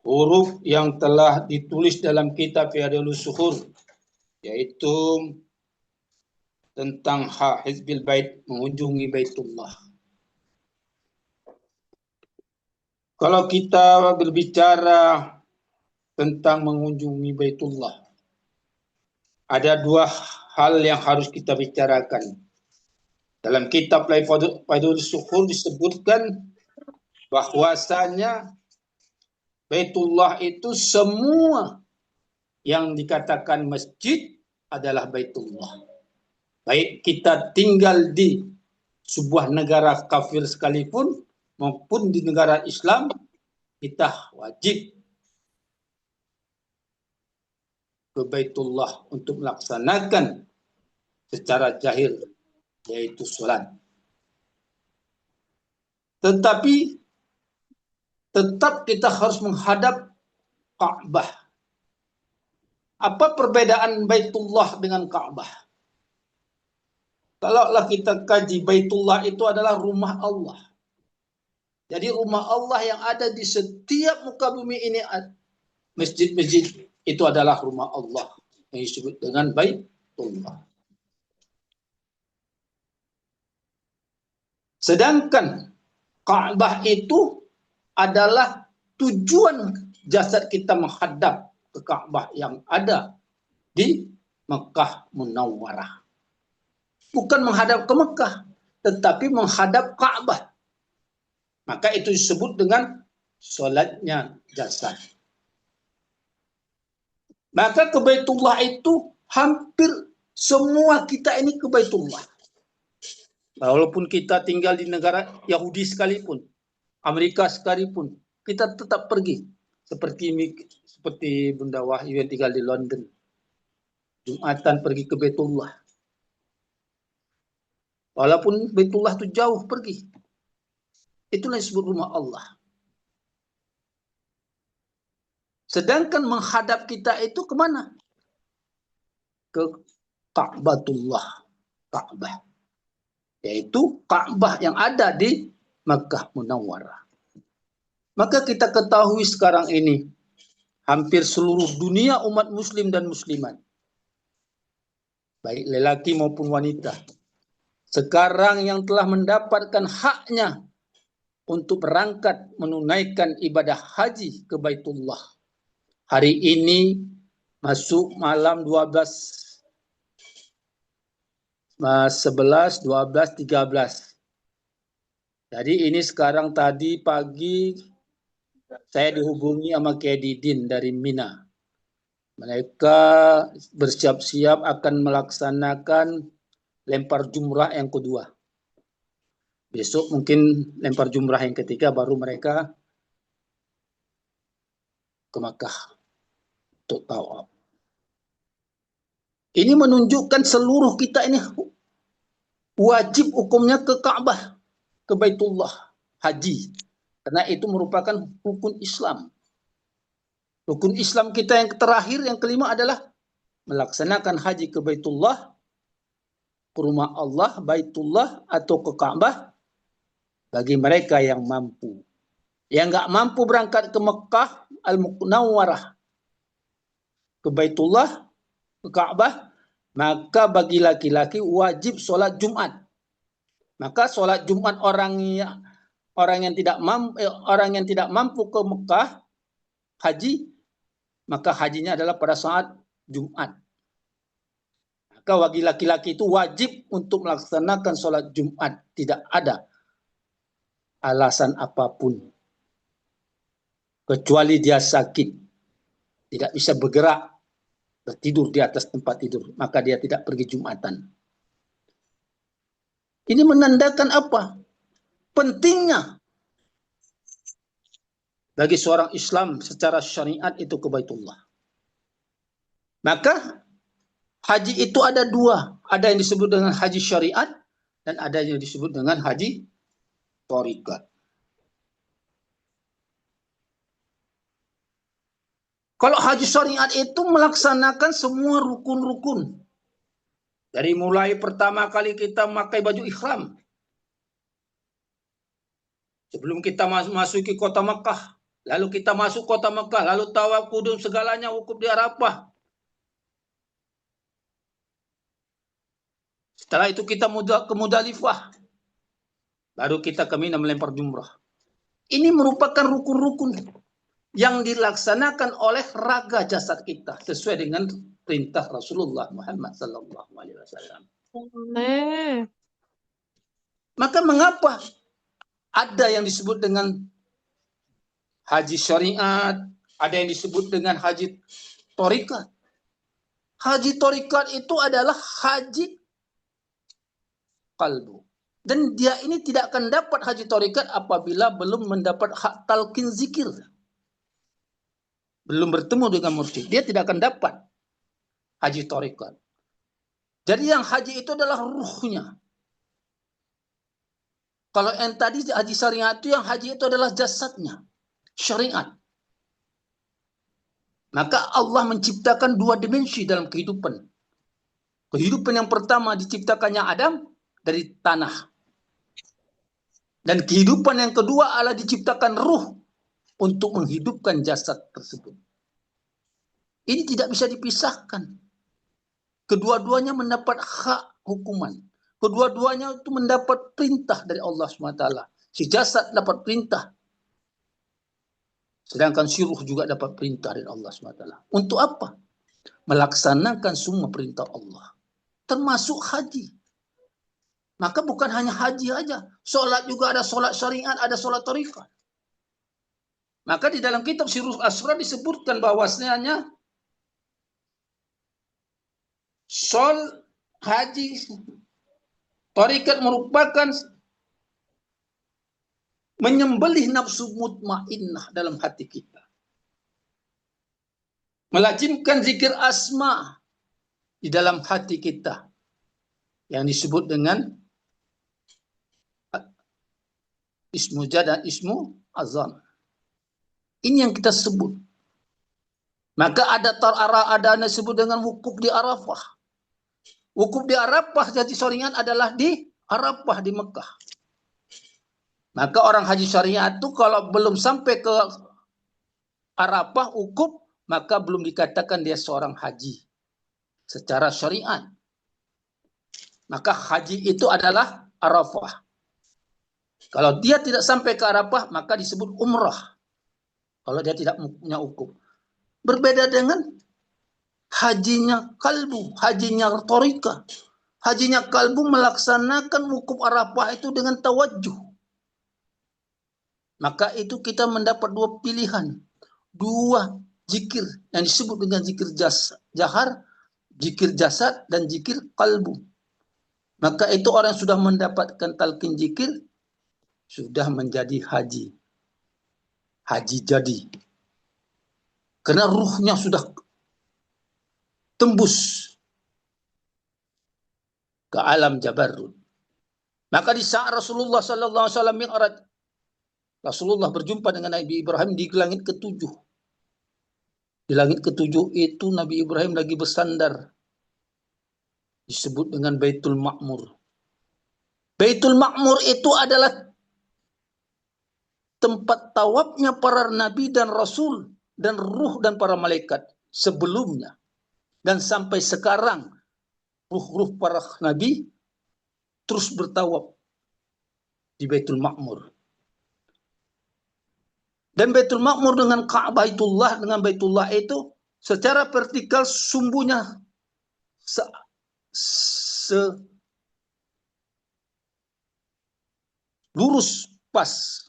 huruf yang telah ditulis dalam kitab Riyadhus Shuhur, yaitu tentang hak Hizbil Bait mengunjungi Baitullah. Kalau kita berbicara tentang mengunjungi Baitullah, ada dua hal yang harus kita bicarakan. Dalam kitab Riyadhus Shuhur disebutkan bahwasanya Baitullah itu semua yang dikatakan masjid adalah Baitullah. Baik kita tinggal di sebuah negara kafir sekalipun maupun di negara Islam, kita wajib ke Baitullah untuk melaksanakan secara zahir, yaitu sholat. Tetapi tetap kita harus menghadap Ka'bah. Apa perbedaan Baitullah dengan Ka'bah? Kalaulah kita kaji, Baitullah itu adalah rumah Allah. Jadi rumah Allah yang ada di setiap muka bumi ini, masjid-masjid itu adalah rumah Allah yang disebut dengan Baitullah. Sedangkan Ka'bah itu adalah tujuan jasad kita menghadap ke Ka'bah yang ada di Mekah Munawwarah. Bukan menghadap ke Mekah, tetapi menghadap Ka'bah. Maka itu disebut dengan sholatnya jasad. Maka ke Baitullah itu hampir semua kita ini ke Baitullah. Walaupun kita tinggal di negara Yahudi sekalipun, Amerika sekalipun, kita tetap pergi. Seperti Bunda Wahyu yang tinggal di London. Jumatan pergi ke Baitullah. Walaupun Baitullah itu jauh pergi. Itulah yang disebut rumah Allah. Sedangkan menghadap kita itu kemana? Ke Ka'batullah. Ka'bah. Yaitu Ka'bah yang ada di Makkah Munawwarah. Maka kita ketahui sekarang ini, hampir seluruh dunia umat muslim dan muslimat, baik lelaki maupun wanita, sekarang yang telah mendapatkan haknya untuk berangkat menunaikan ibadah haji ke Baitullah. Hari ini masuk malam 12, 11, 12, 13. Jadi ini sekarang tadi pagi saya dihubungi sama Kiai Didin dari Mina. Mereka bersiap-siap akan melaksanakan lempar jumrah yang kedua. Besok mungkin lempar jumrah yang ketiga, baru mereka ke Makkah untuk tawaf. Ini menunjukkan seluruh kita ini wajib hukumnya ke Ka'bah, ke Baitullah, haji. Karena itu merupakan rukun Islam. Rukun Islam kita yang terakhir, yang kelima adalah melaksanakan haji ke Baitullah, ke rumah Allah, Baitullah atau ke Ka'bah bagi mereka yang mampu. Yang nggak mampu berangkat ke Mekah Al-Munawwarah, ke Baitullah, ke Ka'bah, maka bagi laki-laki wajib sholat Jumat. Maka sholat Jumat orang yang tidak mampu ke Mekah haji, maka hajinya adalah pada saat Jumat. Maka bagi laki-laki itu wajib untuk melaksanakan sholat Jumat. Tidak ada alasan apapun, kecuali dia sakit, tidak bisa bergerak, bertidur di atas tempat tidur, maka dia tidak pergi Jumatan. Ini menandakan apa? Pentingnya bagi seorang Islam secara syariat itu ke Baitullah. Maka haji itu ada dua. Ada yang disebut dengan haji syariat dan ada yang disebut dengan haji thariqat. Kalau haji syariat itu melaksanakan semua rukun-rukun. Dari mulai pertama kali kita memakai baju ihram. Sebelum kita masuki kota Makkah, Lalu kita masuk kota Mekah, lalu tawaf kudum, segalanya wukuf di Arafah. Setelah itu kita ke Mudalifah. Baru kita ke Mina melempar jumrah. Ini merupakan rukun-rukun yang dilaksanakan oleh raga jasad kita sesuai dengan perintah Rasulullah Muhammad SAW. Maka mengapa ada yang disebut dengan haji syariat, ada yang disebut dengan haji torikat. Haji torikat itu adalah haji kalbu. Dan dia ini tidak akan dapat haji torikat apabila belum mendapat hak talqin zikir. Belum bertemu dengan mursyid. Dia tidak akan dapat haji torikat. Jadi yang haji itu adalah ruhnya. Kalau yang tadi haji syariat itu, yang haji itu adalah jasadnya. Syariat. Maka Allah menciptakan dua dimensi dalam kehidupan. Kehidupan yang pertama diciptakannya Adam dari tanah. Dan kehidupan yang kedua adalah diciptakan ruh untuk menghidupkan jasad tersebut. Ini tidak bisa dipisahkan. Kedua-duanya mendapat hak hukuman. Kedua-duanya itu mendapat perintah dari Allah SWT. Si jasad dapat perintah. Sedangkan si ruh juga dapat perintah dari Allah SWT. Untuk apa? Melaksanakan semua perintah Allah. Termasuk haji. Maka bukan hanya haji aja. Sholat juga ada sholat syariat, ada sholat tarikat. Maka di dalam kitab Sirrul Asrar disebutkan bahwasanya haji tarikat merupakan menyembelih nafsu mutmainnah dalam hati kita. Melazimkan zikir asma di dalam hati kita. Yang disebut dengan ismu jah dan ismu azam. Ini yang kita sebut. Maka ada yang disebut dengan wukuf di Arafah. Wukuf di Arafah jadi syariat adalah di Arafah di Mekah. Maka orang haji syariat itu kalau belum sampai ke Arafah wukuf, maka belum dikatakan dia seorang haji secara syariat. Maka haji itu adalah Arafah. Kalau dia tidak sampai ke Arafah, maka disebut umrah. Kalau dia tidak punya wukuf. Berbeda dengan hajinya kalbu, hajinya torika. Hajinya kalbu melaksanakan wukuf Arafah itu dengan tawajjuh. Maka itu kita mendapat dua pilihan. Dua zikir yang disebut dengan zikir jahar, zikir jasad, dan zikir kalbu. Maka itu orang yang sudah mendapatkan talqin zikir, sudah menjadi haji. Haji jadi. Karena ruhnya sudah tembus ke alam Jabarut. Maka di saat Rasulullah SAW Mi'raj, Rasulullah berjumpa dengan Nabi Ibrahim di langit ketujuh. Di langit ketujuh itu Nabi Ibrahim lagi bersandar. Disebut dengan Baitul Ma'mur. Baitul Ma'mur itu adalah tempat tawafnya para nabi dan rasul dan ruh dan para malaikat sebelumnya. Dan sampai sekarang ruh-ruh para nabi terus bertawaf di Baitul Ma'mur. Dan Baitul Ma'mur dengan Ka'bah dengan Baitullah itu secara vertikal sumbunya lurus pas.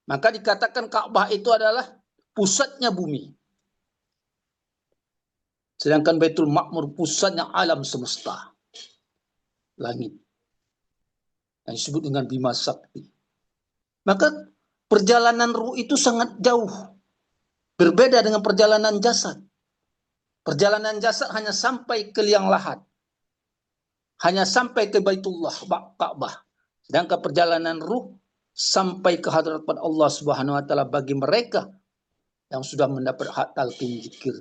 Maka dikatakan Ka'bah itu adalah pusatnya bumi. Sedangkan Baitul Ma'mur pusatnya alam semesta. Langit. Yang disebut dengan Bima Sakti. Maka perjalanan ruh itu sangat jauh. Berbeda dengan perjalanan jasad. Perjalanan jasad hanya sampai ke liang lahat. Hanya sampai ke Baitullah, Ka'bah. Sedangkan perjalanan ruh sampai ke hadapan Allah Subhanahu wa taala bagi mereka yang sudah mendapat hak talqin zikir.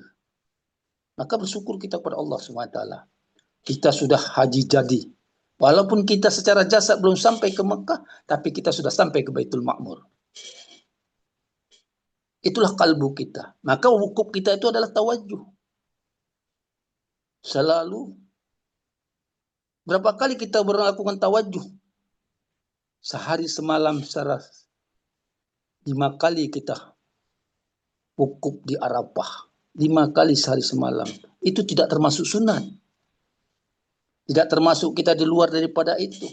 Maka bersyukur kita kepada Allah Subhanahu wa taala. Kita sudah haji jadi. Walaupun kita secara jasad belum sampai ke Mekah, tapi kita sudah sampai ke Baitul Ma'mur. Itulah kalbu kita. Maka wukuf kita itu adalah tawajuh. Selalu. Berapa kali kita melakukan tawajuh? Sehari semalam secara 5 kali kita wukuf di Arafah. 5 kali sehari semalam. Itu tidak termasuk sunat. Tidak termasuk kita di luar daripada itu.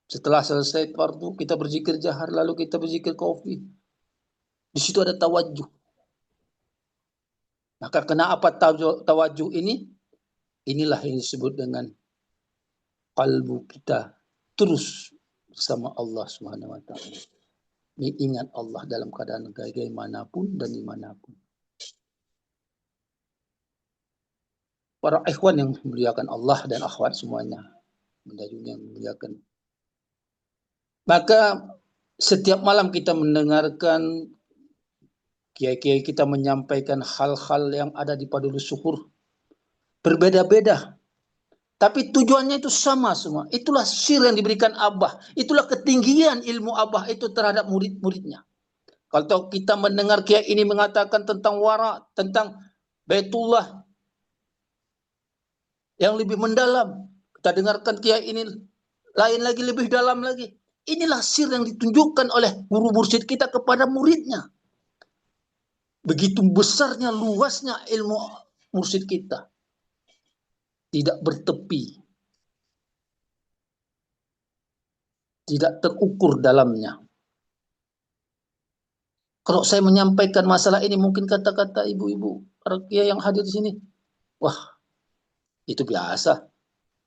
Setelah selesai fardu, kita berzikir jahar, lalu kita berzikir khafi. Di situ ada tawajuh. Maka kenapa tawajuh ini? Inilah yang disebut dengan kalbu kita terus bersama Allah Subhanahu wa taala. Ingat Allah dalam keadaan bagaimanapun dan dimanapun. Para ikhwan yang memuliakan Allah dan akhwat semuanya, bunda yang memuliakan. Maka setiap malam kita mendengarkan kiai-kiai kita menyampaikan hal-hal yang ada di padulus syukur. Berbeda-beda. Tapi tujuannya itu sama semua. Itulah sir yang diberikan Abah. Itulah ketinggian ilmu Abah itu terhadap murid-muridnya. Kalau kita mendengar kiai ini mengatakan tentang wara, tentang Baitullah yang lebih mendalam. Kita dengarkan kiai ini lain lagi, lebih dalam lagi. Inilah sir yang ditunjukkan oleh guru mursyid kita kepada muridnya. Begitu besarnya, luasnya ilmu mursyid kita. Tidak bertepi. Tidak terukur dalamnya. Kalau saya menyampaikan masalah ini, mungkin kata-kata ibu-ibu, para kiai yang hadir di sini, wah, itu biasa.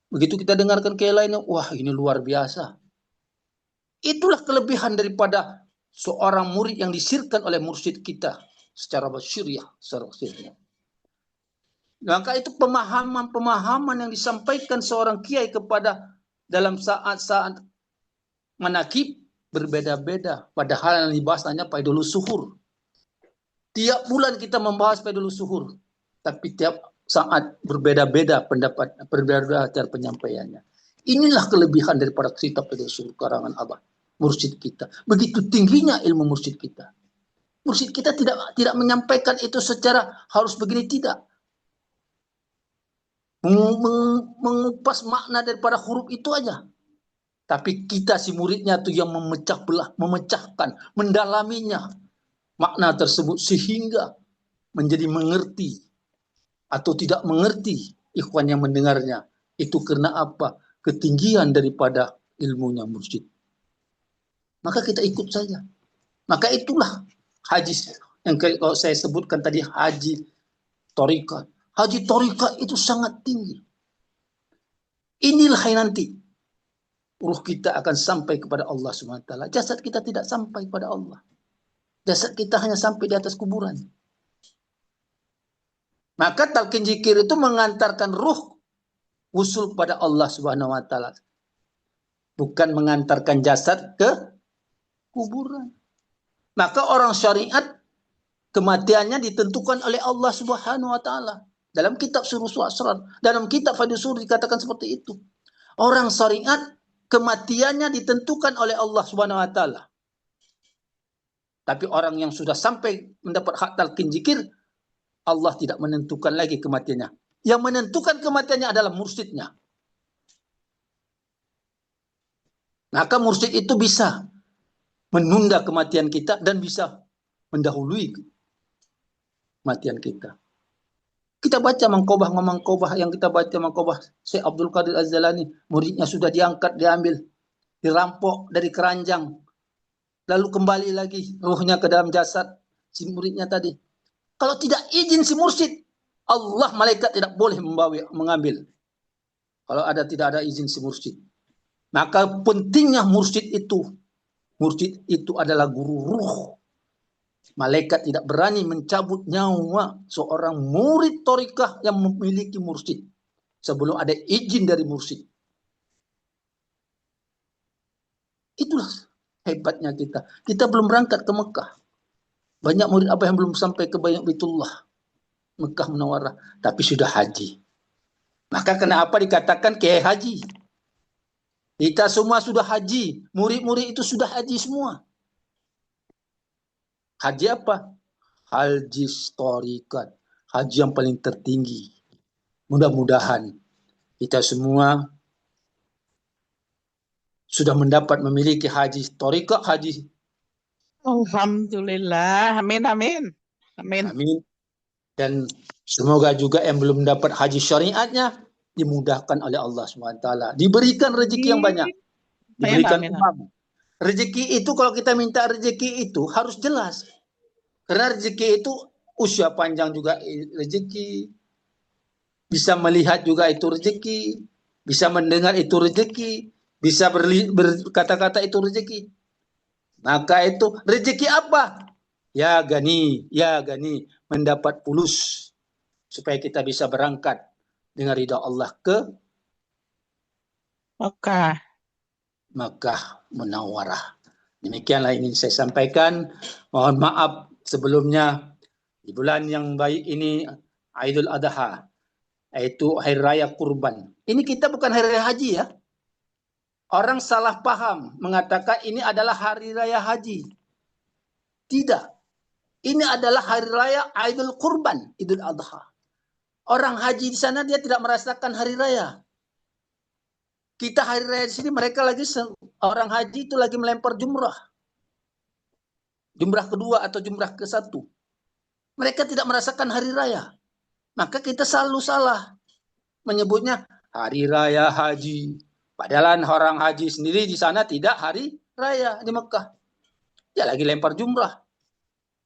Begitu kita dengarkan kiai lainnya, wah, ini luar biasa. Itulah kelebihan daripada seorang murid yang disirkan oleh mursyid kita secara basyiriah, secara basyiriah. Maka itu pemahaman yang disampaikan seorang kiai kepada dalam saat-saat manakib berbeda-beda. Padahal yang dibahas hanya Faidul Suhur. Tiap bulan kita membahas Faidul Suhur. Tapi tiap saat berbeda-beda pendapat, berbeda-beda cara penyampaiannya. Inilah kelebihan daripada kitab Faidul Suhur karangan Abah, mursyid kita. Begitu tingginya ilmu mursyid kita. Mursyid kita tidak menyampaikan itu secara harus begini, tidak. Mengupas makna daripada huruf itu aja. Tapi kita si muridnya tuh yang memecah belah, memecahkan, mendalaminya makna tersebut sehingga menjadi mengerti atau tidak mengerti ikhwan yang mendengarnya. Itu karena apa? Ketinggian daripada ilmunya mursyid. Maka kita ikut saja. Maka itulah haji yang kalau saya sebutkan tadi, haji thariqah. Haji thariqah itu sangat tinggi. Inilah yang nanti ruh kita akan sampai kepada Allah SWT. Jasad kita tidak sampai pada Allah. Jasad kita hanya sampai di atas kuburan. Maka talqin zikir itu mengantarkan ruh usul kepada Allah SWT. Bukan mengantarkan jasad ke kuburan. Maka orang syariat kematiannya ditentukan oleh Allah SWT. Dalam kitab Suruh Asrar, dalam kitab Faidul Suhur dikatakan seperti itu. Orang syariat kematiannya ditentukan oleh Allah SWT. Tapi orang yang sudah sampai mendapat hak talqin zikir, Allah tidak menentukan lagi kematiannya. Yang menentukan kematiannya adalah mursyidnya. Maka mursyid itu bisa menunda kematian kita dan bisa mendahului kematian kita. Kita baca mangkobah yang kita baca mangkobah Syekh Abdul Qadir Az-Zalani, muridnya sudah diangkat, diambil, dirampok dari keranjang, lalu kembali lagi ruhnya ke dalam jasad si muridnya tadi. Kalau tidak izin si mursyid, Allah, malaikat tidak boleh mengambil. Kalau tidak ada izin si mursyid. Maka pentingnya mursyid itu adalah guru ruh. Malaikat tidak berani mencabut nyawa seorang murid thariqah yang memiliki mursyid sebelum ada izin dari mursyid. Itulah hebatnya kita. Kita belum berangkat ke Mekah. Banyak murid Abah yang belum sampai ke Baitullah, Mekah Munawarah, tapi sudah haji. Maka kenapa dikatakan kiai haji? Kita semua sudah haji. Murid-murid itu sudah haji semua. Haji apa? Haji Thariqat, haji yang paling tertinggi. Mudah-mudahan kita semua sudah mendapat memiliki haji Thariqat, haji. Alhamdulillah. Amin, amin. Amin. Amin. Dan semoga juga yang belum dapat haji syariatnya dimudahkan oleh Allah SWT. Diberikan rezeki yang banyak. Diberikan umam. Rezeki itu kalau kita minta rezeki itu harus jelas. Karena rezeki itu usia panjang juga rezeki. Bisa melihat juga itu rezeki. Bisa mendengar itu rezeki. Bisa berkata-kata itu rezeki. Maka itu rezeki apa? Ya gani, mendapat fulus supaya kita bisa berangkat dengan ridha Allah ke Makkah Munawwarah. Demikianlah ingin saya sampaikan. Mohon maaf sebelumnya di bulan yang baik ini Idul Adha, yaitu Hari Raya Kurban. Ini kita bukan Hari Raya Haji ya. Orang salah paham mengatakan ini adalah Hari Raya Haji. Tidak. Ini adalah Hari Raya Idul Kurban, Idul Adha. Orang haji di sana dia tidak merasakan Hari Raya. Kita Hari Raya di sini, mereka lagi orang haji itu lagi melempar jumrah. Jumrah kedua atau jumrah ke-1. Mereka tidak merasakan Hari Raya. Maka kita selalu salah menyebutnya Hari Raya Haji. Padahal orang haji sendiri di sana tidak Hari Raya di Mekah. Dia lagi lempar jumrah.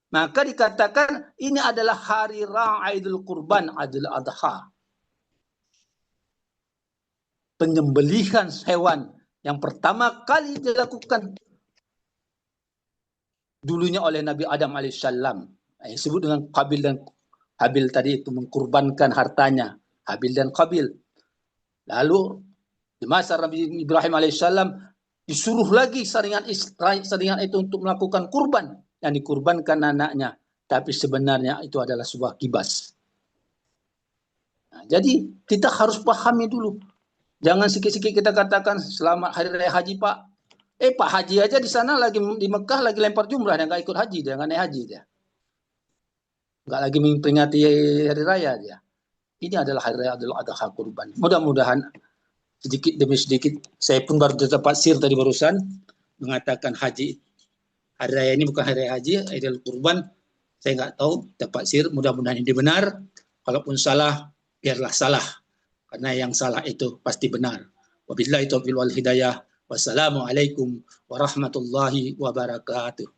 Maka dikatakan ini adalah Hari Raya Idul Kurban, Idul Adha. Penyembelihan hewan yang pertama kali dilakukan dulunya oleh Nabi Adam alaihissalam. Yang disebut dengan Qabil dan Habil tadi itu mengkurbankan hartanya. Habil dan Qabil. Lalu di masa Nabi Ibrahim alaihissalam disuruh lagi saringan itu untuk melakukan kurban. Yang dikurbankan anaknya. Tapi sebenarnya itu adalah sebuah kibas. Nah, jadi kita harus pahami dulu. Jangan sikit-sikit kita katakan selamat Hari Raya Haji Pak. Pak Haji aja di sana lagi di Mekah lagi lempar jumrah, dia nggak ikut haji, dia nggak naik haji dia. Nggak lagi memperingati Hari Raya dia. Ini adalah Hari Raya Idul Adha Kurban. Mudah-mudahan sedikit demi sedikit, saya pun baru dapat sir tadi barusan mengatakan haji. Hari Raya ini bukan Hari Raya Haji, Idul Kurban. Saya nggak tahu, dapat sir. Mudah-mudahan ini benar. Kalaupun salah, biarlah salah. Karena yang salah itu pasti benar. Wabillahi taufiq wal hidayah. Wassalamualaikum warahmatullahi wabarakatuh.